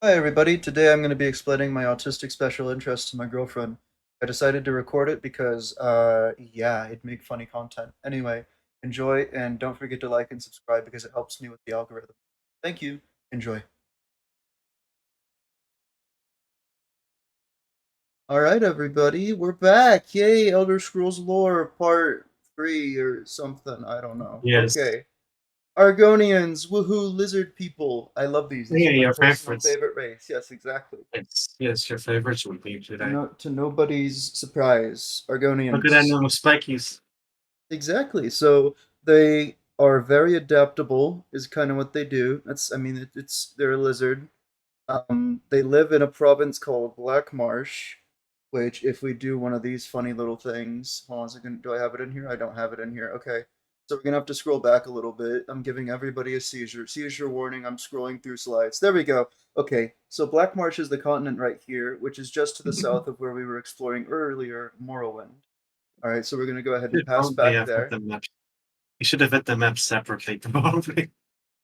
Hi everybody, today I'm going to be explaining my autistic special interest to my girlfriend. I decided to record it because, yeah, it'd make funny content. Anyway, enjoy and don't forget to like and subscribe because it helps me with the algorithm. Thank you. Enjoy. Alright everybody, we're back! Yay, Elder Scrolls Lore Part 3 or something, I don't know. Yes. Okay. Argonians, woohoo, lizard people. I love these. These Yeah, are my your personal favorites. favorite race. Yes, exactly. It's yes, your favorites would be today. To nobody's surprise, Look at that Argonians. number spikies. Exactly. So they are very adaptable, is kind of what they do. I mean, it's they're a lizard. They live in a province called Black Marsh, which if we do one of these funny little things, hold on a second, do I have it in here? I don't have it in here. Okay. So we're gonna have to scroll back a little bit. I'm giving everybody a seizure. Seizure warning, I'm scrolling through slides. There we go. Okay, so Black Marsh is the continent right here, which is just to the south of where we were exploring earlier, Morrowind. Alright, so we're gonna go ahead and You pass probably back have hit there. the map. You should have hit the map separately, probably.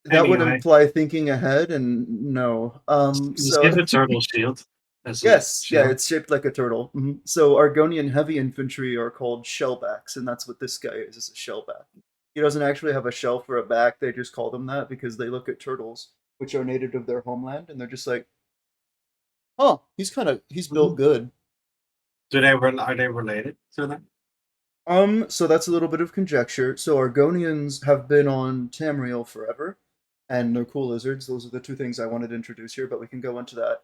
That would Anyway, imply thinking ahead, and no. just So give a turtle shield as a yes, yeah, shield. it's shaped like a turtle. So Argonian heavy infantry are called shellbacks, and that's what this guy is a shellback. He doesn't actually have a shell for a back, they just call them that because they look at turtles, which are native of their homeland, and they're just like, oh, he's built Mhm. good. Are they related to them? So that's a little bit of conjecture. So Argonians have been on Tamriel forever, and they're cool lizards. Those are the two things I wanted to introduce here, but we can go into that.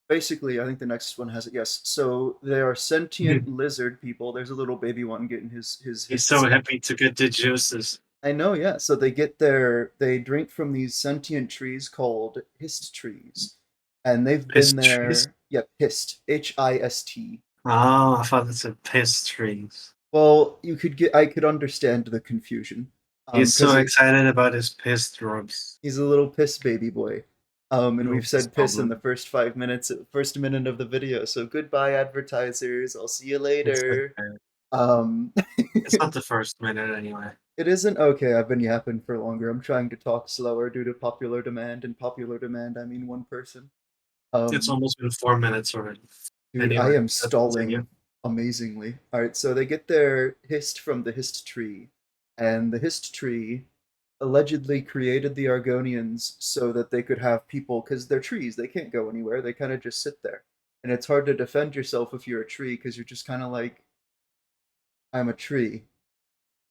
Basically, I think the next one has it. Yes. So they are sentient lizard people. There's a little baby one getting his He's hist so sap. happy to get the juices. I know, yeah. So they drink from these sentient trees called hist trees, and they've been Pastries? there. Yep, hist, Hist. Oh, I thought it's a pastries. Well, I could understand the confusion, He's so because excited about his pastries. he's a little piss baby boy. And No we've his said piss in the problem. first 5 minutes, first minute of the video. So goodbye, advertisers. I'll see you It's later. okay. Um, It's not the first minute anyway. it isn't okay. I've been yapping for longer. I'm trying to talk slower due to popular demand, and popular demand, I mean one person. It's Um, almost been 4 minutes already. Dude, I Anyway, am let's continue. stalling amazingly. All right, so they get their hist from the hist tree, and the hist tree allegedly created the Argonians so that they could have people, because they're trees, they can't go anywhere, they kind of just sit there. And it's hard to defend yourself if you're a tree, because you're just kind of like, I'm a tree,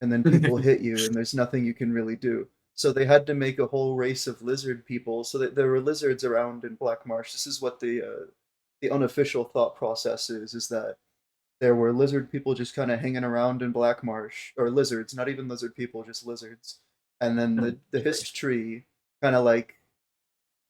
and then people hit you, and there's nothing you can really do. So they had to make a whole race of lizard people, so that there were lizards around in Black Marsh. This is what the unofficial thought process is that there were lizard people just kind of hanging around in Black Marsh, or lizards, not even lizard people, just lizards. And then the Okay. hist tree kind of like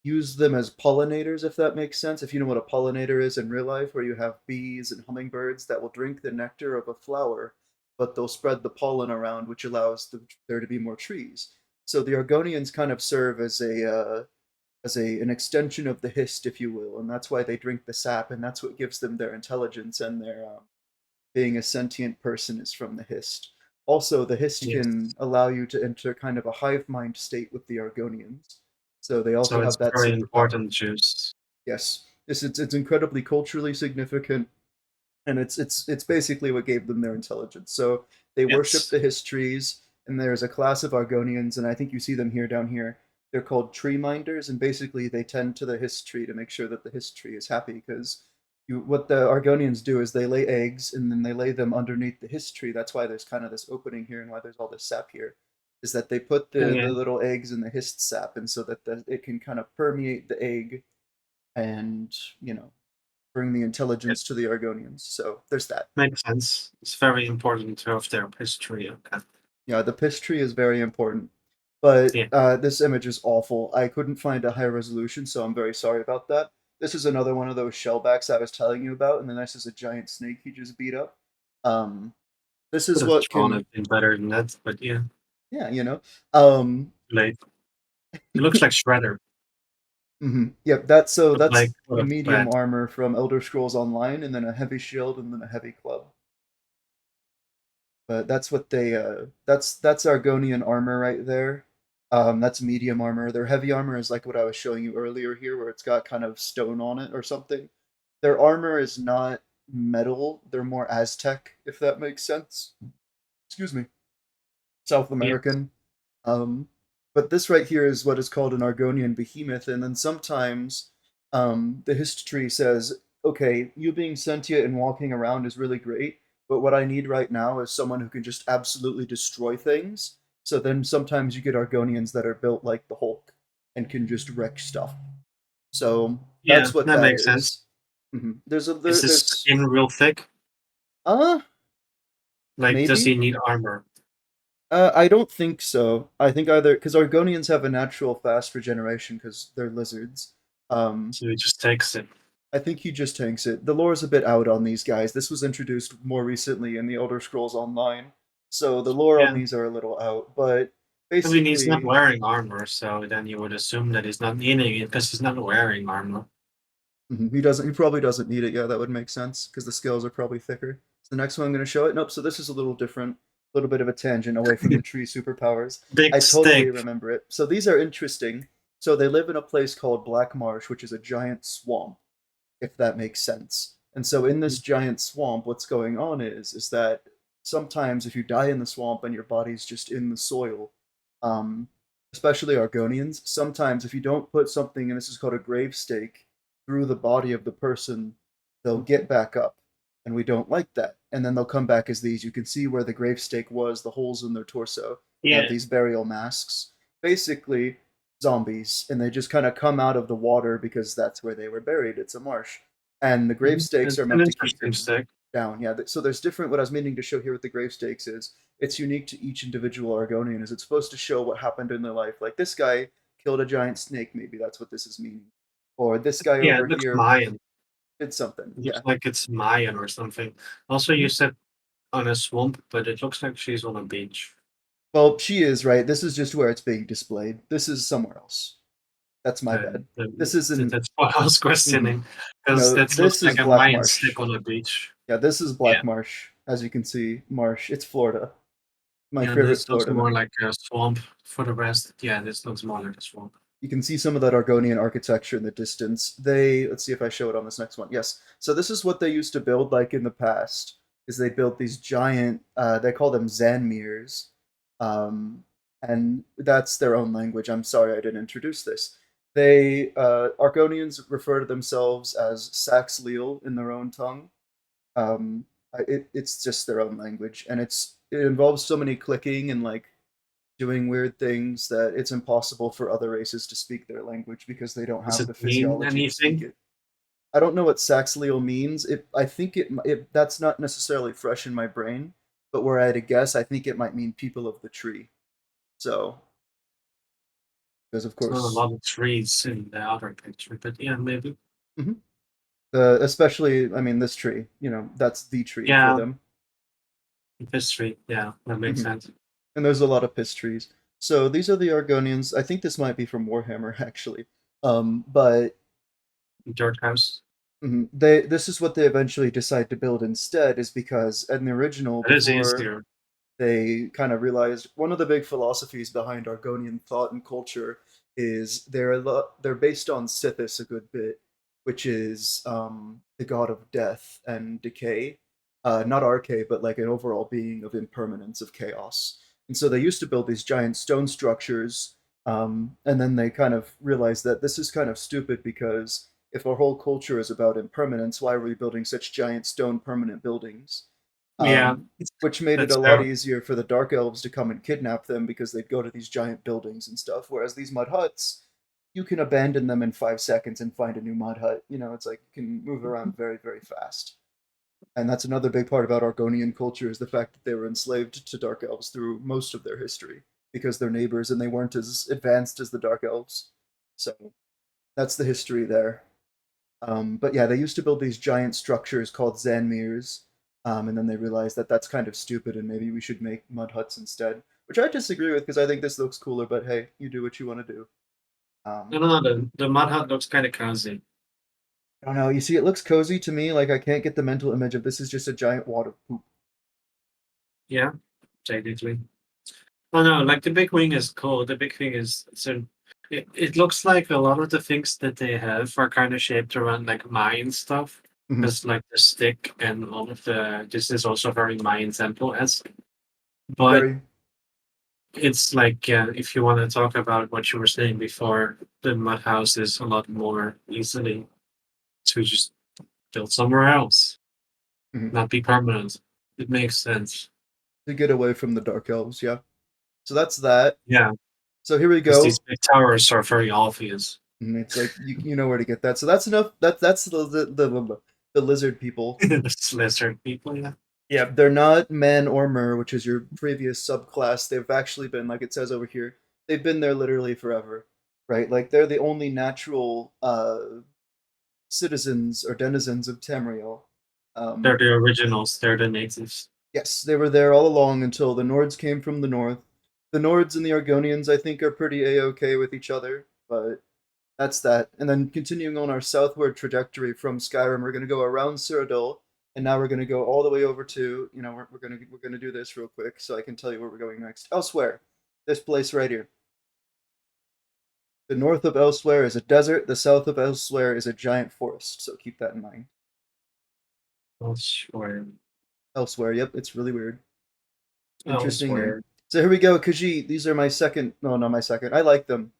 used them as pollinators, if that makes sense. If you know what a pollinator is in real life, where you have bees and hummingbirds that will drink the nectar of a flower, but they'll spread the pollen around, which allows there to be more trees. So the Argonians kind of serve as an extension of the hist, if you will, and that's why they drink the sap, and that's what gives them their intelligence and their being a sentient person is from the hist. Also, the hist can Yes. allow you to enter kind of a hive mind state with the Argonians. So they So also have it's that very superpower. important juice. Yes, it's incredibly culturally significant, and it's basically what gave them their intelligence. So they worship Yes. the hist trees, and there's a class of Argonians, and I think you see them here down here. They're called tree minders, and basically they tend to the hist tree to make sure that the hist tree is happy because what the Argonians do is they lay eggs and then they lay them underneath the hist tree. That's why there's kind of this opening here and why there's all this sap here. Is that they put Yeah. the little eggs in the hist sap, and so that it can kind of permeate the egg and bring the It intelligence to the Argonians. So there's that. makes sense. It's very important to have their history. Okay. Yeah, the piss tree is very important. But Yeah. this image is awful. I couldn't find a high resolution, so I'm very sorry about that. This is another one of those shellbacks I was telling you about, and then this is a giant snake he just beat up. Um, this Could is have what drawn can, it in better than that, but yeah, yeah, Um, late. It looks like Shredder, Yep, but like that's what the a medium bad. armor from Elder Scrolls Online, and then a heavy shield, and then a heavy club. But that's what that's Argonian armor right there. That's medium armor. Their heavy armor is like what I was showing you earlier here, where it's got kind of stone on it or something. Their armor is not metal, they're more Aztec, if that makes sense. Excuse me. South Yeah. American. Um, but this right here is what is called an Argonian behemoth, and then sometimes the history says, okay, you being sentient and walking around is really great, but what I need right now is someone who can just absolutely destroy things. So then sometimes you get Argonians that are built like the Hulk and can just wreck stuff. So Yeah, that's what that that makes sense. is. There's a Is this there's skin real thick? uh Like, does maybe. he need armor? I don't think so. I think either because Argonians have a natural fast regeneration because they're lizards. Um, So he just takes it. I think he just tanks it. The lore's a bit out on these guys. This was introduced more recently in the Elder Scrolls Online, so the lore on Yeah. these are a little out. But I mean, he's not basically, wearing armor, so then you would assume that he's not needing it because he's not wearing armor. he doesn't. He probably doesn't need it. Yeah, that would make sense because the scales are probably thicker. So the next one I'm going to show it. Nope. So this is a little different. A little bit of a tangent away from the tree superpowers. I Big totally stick. remember it. So these are interesting. So they live in a place called Black Marsh, which is a giant swamp, if that makes sense. And so in this giant swamp, what's going on is that sometimes if you die in the swamp and your body's just in the soil, um, especially Argonians, sometimes if you don't put something, and this is called a grave stake, through the body of the person, they'll get back up. And we don't like that. And then they'll come back as these. You can see where the grave stake was, the holes in their torso. They have Yeah. these burial masks. Basically, zombies, and they just kind of come out of the water because that's where they were buried. It's a marsh, and the grave stakes are An meant to keep interesting them stick. down. Yeah, so there's different. What I was meaning to show here with the grave stakes is it's unique to each individual Argonian. Is it's supposed to show what happened in their life? Like this guy killed a giant snake. Maybe that's what this is meaning. Or this guy Yeah, over it looks here Mayan. did something. It looks Yeah. like it's Mayan or something. Also, you Mhm. said on a swamp, but it looks like she's on a beach. Well, she is right. This is just where it's being displayed. This is somewhere else. That's my bad. This isn't. That's what I was Mhm. questioning, because No, that looks this is like a Black Mayan Marsh. stick on a beach. Yeah, this is Yeah, Black Marsh. As you can see, marsh. It's Florida. My yeah, favorite this looks Florida more now. like a swamp for the rest. Yeah, this looks more like a swamp. You can see some of that Argonian architecture in the distance. Let's see if I show it on this next one. Yes. So this is what they used to build like in the past. Is they built these giant, they call them Zanmirs, and that's their own language. I'm sorry I didn't introduce this. Argonians refer to themselves as Sax Leal in their own tongue. It's just their own language, and it involves so many clicking and like doing weird things that it's impossible for other races to speak their language because they don't Does have it the mean physiology to speak anything? it. I don't know what Saxleal means. I think that's not necessarily fresh in my brain, but were I to guess, I think it might mean people of the tree. So, because of It's not a course, lot of trees in the other picture, but yeah, maybe. mhm. Especially, I mean, this tree. That's the tree for Yeah, them. history. Yeah, that makes hmm sense. And there's a lot of piss trees. So these are the Argonians. I think this might be from Warhammer actually. But Dirt house. this is what they eventually decide to build instead, is because in the original, That is before easier. they kind of realized one of the big philosophies behind Argonian thought and culture is they're based on Sithis a good bit, which is the god of death and decay, not arche, but like an overall being of impermanence of chaos. And so they used to build these giant stone structures, and then they kind of realized that this is kind of stupid because if our whole culture is about impermanence, why are we building such giant stone permanent buildings? Yeah, Um, which made it that's a lot fair. easier for the dark elves to come and kidnap them because they'd go to these giant buildings and stuff. Whereas these mud huts, you can abandon them in 5 seconds and find a new mud hut. It's like you can move around very, very fast. And that's another big part about Argonian culture is the fact that they were enslaved to dark elves through most of their history because they're neighbors and they weren't as advanced as the dark elves. So that's the history there. But yeah, they used to build these giant structures called Zanmirs, and then they realized that that's kind of stupid, and maybe we should make mud huts instead. Which I disagree with because I think this looks cooler. But hey, you do what you want to do. No, Um, no, the mud hut looks kind of cozy. I don't know. You see, it looks cozy to me. Like I can't get the mental image of this is just a giant wad of poop. Yeah, technically. Oh no, like the big wing is cool. The big thing is so it looks like a lot of the things that they have are kind of shaped around like Mayan stuff. Mhm. Because like the stick and all of the this is also very Mayan temple esque. But Very. it's like if you want to talk about what you were saying before, the mud house is a lot more easily to just build somewhere else, Mhm. not be permanent. It makes sense. To get away from the dark elves, yeah. So that's that. Yeah, So here we because these go. big towers are very obvious. And it's like you know where to get that. So that's enough. That's the lizard people. The lizard people, yeah. Yeah, they're not men or mer, which is your previous subclass. They've actually been, like it says over here, they've been there literally forever, right? Like they're the only natural citizens or denizens of Tamriel. They're Um, the originals. They're the natives. yes, they were there all along until the Nords came from the north. The Nords and the Argonians, I think, are pretty a-okay with each other, but that's that. And then continuing on our southward trajectory from Skyrim, we're going to go around Cyrodiil, and now we're going to go all the way over to, we're going to do this real quick so I can tell you where we're going next. Elsewhere, this place right here. The north of Elsewhere is a desert. The south of Elsewhere is a giant forest. So keep that in mind. I'll swear. Elsewhere, yep, it's really weird. I'll Interesting name. swear. So here we go, Khajiit. These are my second. No, not my second. I like them.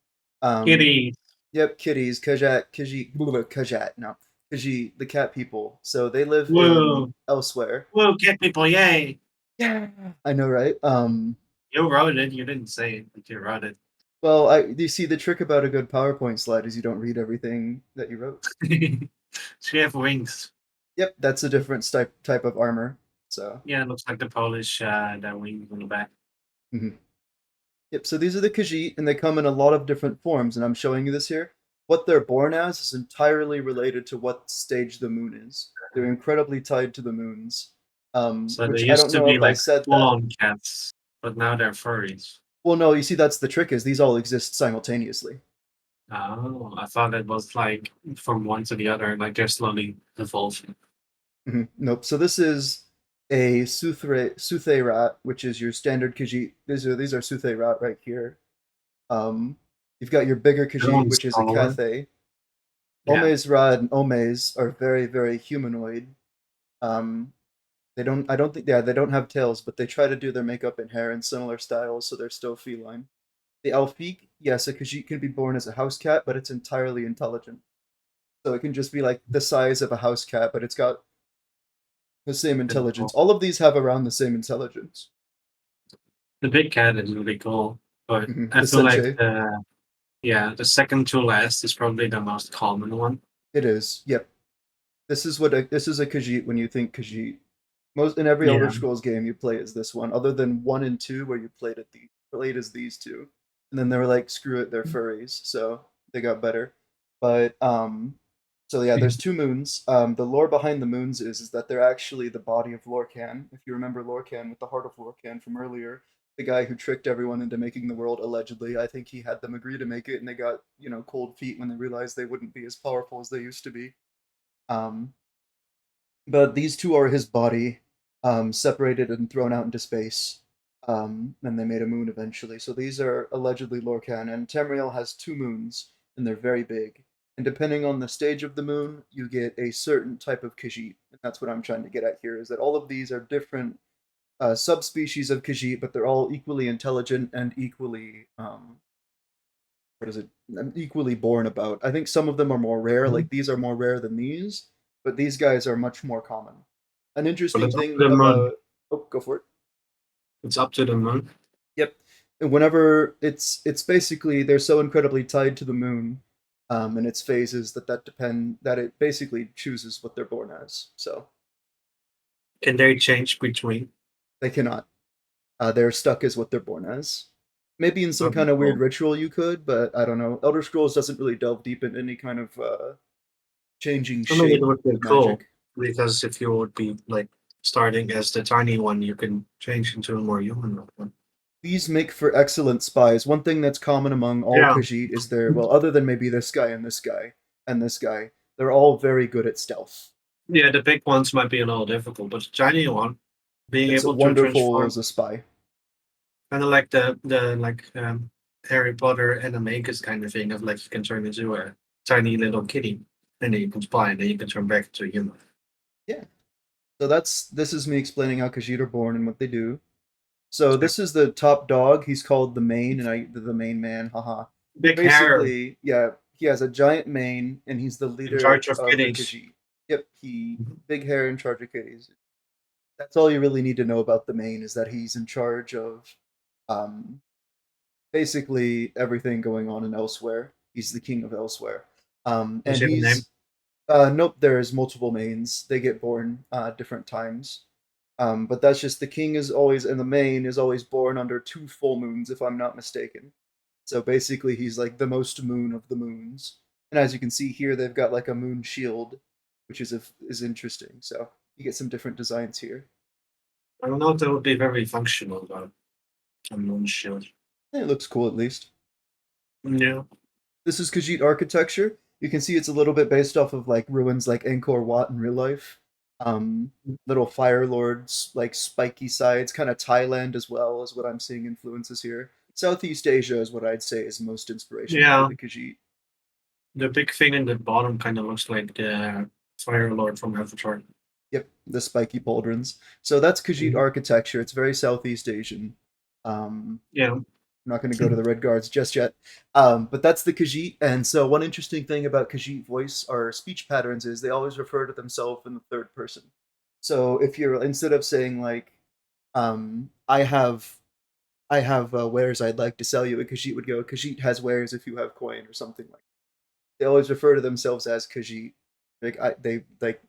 Um, Kitty. yep, kitties. Khajiit, Khajiit. No, Khajiit, the cat people. So they live in Whoa. Elsewhere. Whoa, cat people, yay. Yeah, I know, right? You wrote it. You didn't say it, but you wrote it. Well, you see the trick about a good PowerPoint slide is you don't read everything that you wrote. She have wings. Yep, that's a different type of armor. So, Yeah, it looks like the Polish that wings on the back. mhm. Yep. So these are the Khajiit, and they come in a lot of different forms, and I'm showing you this here. What they're born as is entirely related to what stage the moon is. They're incredibly tied to the moons, So they which I used don't to know be if I like said that. full-on cats, but now they're furries. Well, no, you see, that's the trick is these all exist simultaneously. Oh, I thought it was like from one to the other, like they're slowly evolving. Nope. So this is a Suthe rat, which is your standard Khajiit. These are Suthe rat right here. Um, you've got your bigger That Khajiit, one's which is a taller. Cathay. Yeah. Omes Rad and Omes are very, very humanoid. Um, they don't. I don't think. Yeah, they don't have tails, but they try to do their makeup and hair in similar styles, so they're still feline. The Alfiq, yes, a Khajiit can be born as a house cat, but it's entirely intelligent. So it can just be like the size of a house cat, but it's got the same And intelligence. All of these have around the same intelligence. the big cat is really cool, but I The feel like Senche, the second to last is probably the most common one. it is. Yep. This is a Khajiit when you think Khajiit. Most in every Elder Yeah. Scrolls game you play as this one, other than 1 and 2 where you played as these two, and then they were like, screw it, they're furries, so they got better. But so yeah, there's two moons. The lore behind the moons is that they're actually the body of Lorcan. If you remember Lorcan with the heart of Lorcan from earlier, the guy who tricked everyone into making the world allegedly. I think he had them agree to make it, and they got cold feet when they realized they wouldn't be as powerful as they used to be. Um, but these two are his body, separated and thrown out into space. And they made a moon eventually. So these are allegedly Lorcan, and Tamriel has two moons, and they're very big. And depending on the stage of the moon, you get a certain type of Khajiit. And that's what I'm trying to get at here, is that all of these are different subspecies of Khajiit, but they're all equally intelligent and equally what is it? Equally born about. I think some of them are more rare. Like these are more rare than these, but these guys are much more common. An But interesting it's up thing to the moon. about go for it. It's up to the moon. Yep. And whenever it's basically they're so incredibly tied to the moon, and its phases that it basically chooses what they're born as. So Can they change between? they cannot. They're stuck as what they're born as. Maybe in some Okay, kind of weird cool. ritual you could, but I don't know. Elder Scrolls doesn't really delve deep into any kind of changing I mean, it shape would be cool magic. because if you would be like starting as the tiny one, you can change into a more human one. These make for excellent spies. One thing that's common among all Yeah. Khajiit is well, other than maybe this guy and this guy and this guy, they're all very good at stealth. Yeah, the big ones might be a little difficult, but the tiny one, being It's able to wonderful transform, as a spy. Kind of like the Harry Potter animagus kind of thing of like you can turn into a tiny little kitty and then you can fly and then you can turn back into a human. Yeah. So this is me explaining how Khajiit are born and what they do. So Yeah. this is the top dog. He's called the main, and the main man. Haha. Big hair Basically, yeah, he has a giant mane, and he's the in leader charge of of the kitties. Khajiit. Yep, he Mhm. big hair in charge of kitties. That's all you really need to know about the main is that he's in charge of um, basically everything going on in Elsewhere. He's the king of Elsewhere, You and see the name? he's nope. There's multiple mains. They get born different times. But that's just the king is always and the main is always born under two full moons, if I'm not mistaken. So basically, he's like the most moon of the moons. And as you can see here, they've got like a moon shield, which is interesting. So you get some different designs here. I don't know if that would be very functional though. A moon shield. It looks cool at least. Yeah. This is Khajiit architecture. You can see it's a little bit based off of like ruins like Angkor Wat in real life. Little fire lords, like spiky sides, kind of Thailand as well is what I'm seeing influences here. Southeast Asia is what I'd say is most inspirational for Yeah. the Khajiit. The big thing in the bottom kind of looks like the Fire Lord from Avatar. Yep, the spiky pauldrons. So that's Khajiit Mhm. architecture. It's very Southeast Asian. Yeah. I'm not going to go to the Red Guards just yet. But that's the Khajiit. And so, one interesting thing about Khajiit voice or speech patterns is they always refer to themselves in the third person. So, if you're instead of saying like, I have wares I'd like to sell you, a Khajiit would go, Khajiit has wares if you have coin or something like that. They always refer to themselves as Khajiit. They like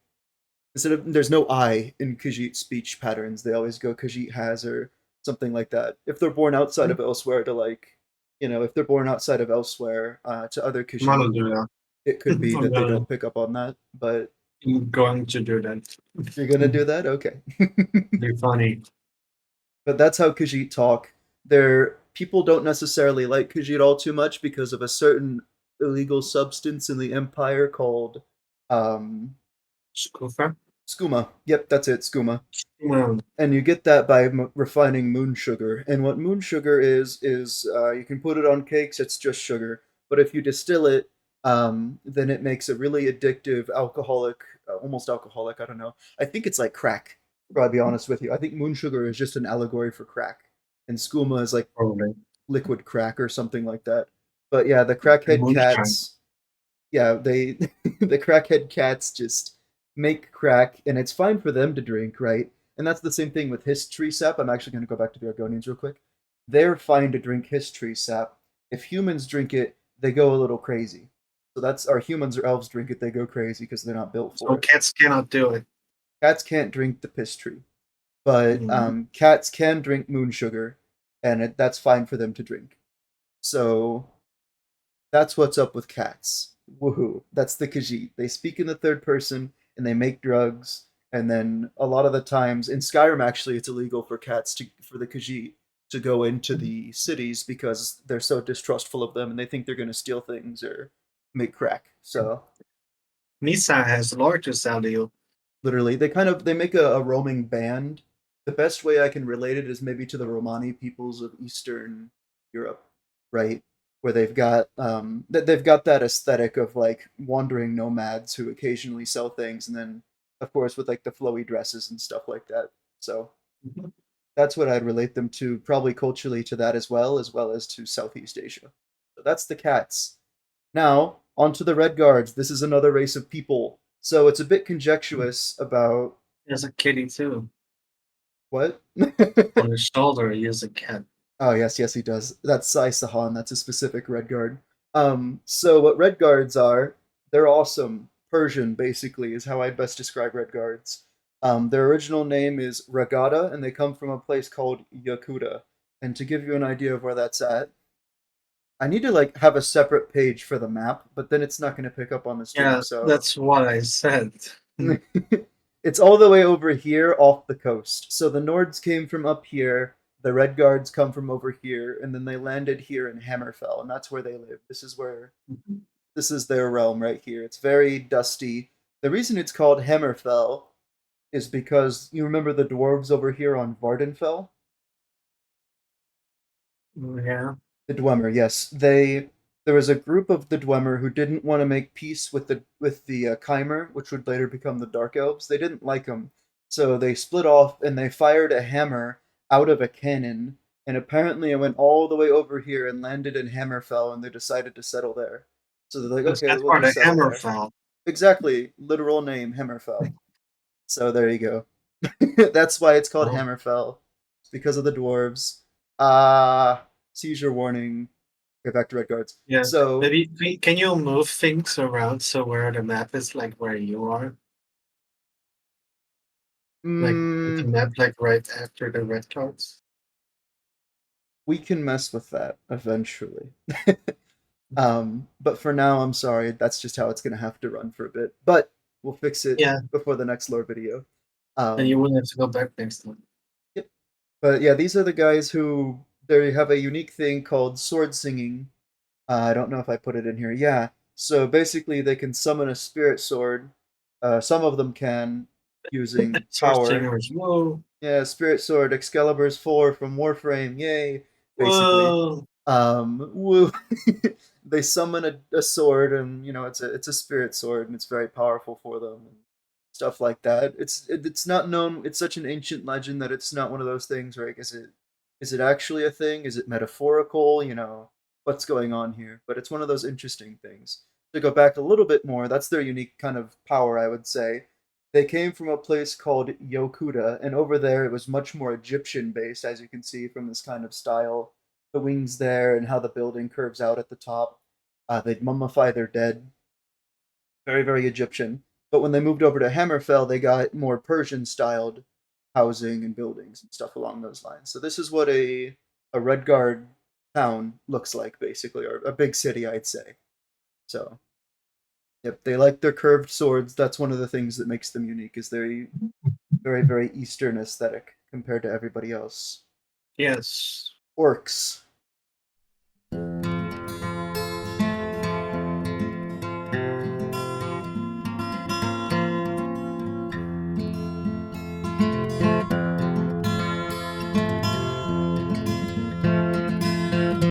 instead of there's no I in Khajiit speech patterns. They always go Khajiit has or something like that. If they're born outside I'm of elsewhere to like, if they're born outside of elsewhere to other gonna Khajiit, do that. it could be I'm that they gonna don't pick up on that. But I'm going to do that. you're gonna do that, okay. Be funny. But that's how Khajiit talk. Their people don't necessarily like Khajiit all too much because of a certain illegal substance in the empire called um, Scoofer? skooma. Yep, that's it, skooma. Well, And you get that by refining moon sugar. And what moon sugar is you can put it on cakes. It's just sugar. But if you distill it, then it makes a really addictive, alcoholic, almost alcoholic. I don't know. I think it's like crack. I'll be honest with you. I think moon sugar is just an allegory for crack, and skooma is like probably. liquid crack or something like that. But yeah, the crackhead Moonshine. cats, yeah, they the crackhead cats just make crack, and it's fine for them to drink, right? And that's the same thing with history sap. I'm actually going to go back to the Argonians real quick. They're fine to drink history sap. If humans drink it, they go a little crazy. So that's our humans or elves drink it, they go crazy because they're not built for So it. cats cannot do it. Cats can't drink the piss tree, but Mhm. cats can drink moon sugar, and that's fine for them to drink. So that's what's up with cats. Woohoo. That's the Khajiit. They speak in the third person and they make drugs. And then a lot of the times in Skyrim, actually, it's illegal for for the Khajiit to go into the cities because they're so distrustful of them and they think they're going to steal things or make crack. So Nisa has lore to sell you. literally, they make a roaming band. The best way I can relate it is maybe to the Romani peoples of Eastern Europe, right? Where they've got that aesthetic of like wandering nomads who occasionally sell things, and then of course with like the flowy dresses and stuff like that. So Mhm. that's what I'd relate them to, probably culturally to that as well as to Southeast Asia. So that's the cats. Now, onto the Red Guards. This is another race of people. So it's a bit conjectuous about There's a kitty too. what? On his shoulder, he is a cat. Oh yes, yes he does. That's Sai Sahan. That's a specific Red Guard. So what Red Guards are? They're awesome. Persian, basically, is how I'd best describe Red Guards. Their original name is Ragada, and they come from a place called Yakuta. And to give you an idea of where that's at, I need to like have a separate page for the map, but then it's not going to pick up on the stream. Yeah, So that's what I said. it's all the way over here off the coast. So the Nords came from up here, the Red Guards come from over here, and then they landed here in Hammerfell, and that's where they live. This is their realm right here. It's very dusty. The reason it's called Hammerfell is because you remember the dwarves over here on Vardenfell? Yeah. The Dwemer, yes. There was a group of the Dwemer who didn't want to make peace with the Chimer, which would later become the Dark Elves. They didn't like them, so they split off and they fired a hammer out of a cannon. And apparently, it went all the way over here and landed in Hammerfell, and they decided to settle there. So they're like, Because okay, that's we'll where the just settle hammer there. fell. Exactly, literal name Hammerfell. So there you go. That's why it's called Oh, Hammerfell. It's because of the dwarves. Ah, seizure warning. Okay, back to red guards. yeah. So, Maybe can you move things around so where the map is like where you are? Like put the mm, map like right after the red cards? we can mess with that eventually. But for now, I'm sorry. That's just how it's gonna have to run for a bit. But we'll fix it Yeah. before the next lore video. And you Um, wouldn't have to go back next time. yep. But yeah, these are the guys who they have a unique thing called sword singing. I don't know if I put it in here. Yeah. So basically, they can summon a spirit sword. Some of them can using Sword power. singers. Whoa. Yeah, spirit sword, Excalibur's 4 from Warframe. Yay! Basically, Whoa. woo. They summon a sword, and it's a spirit sword, and it's very powerful for them, and stuff like that. It's not known. It's such an ancient legend that it's not one of those things. Right? Is it actually a thing? Is it metaphorical? What's going on here? But it's one of those interesting things. To go back a little bit more, that's their unique kind of power, I would say. They came from a place called Yokuda, and over there it was much more Egyptian based, as you can see from this kind of style. The wings there and how the building curves out at the top. They'd mummify their dead. Very, very Egyptian. But when they moved over to Hammerfell, they got more Persian styled housing and buildings and stuff along those lines. So this is what a Red Guard town looks like, basically, or a big city, I'd say. So, yep, they like their curved swords. That's one of the things that makes them unique. Is they very, very Eastern aesthetic compared to everybody else. Yes. Orcs.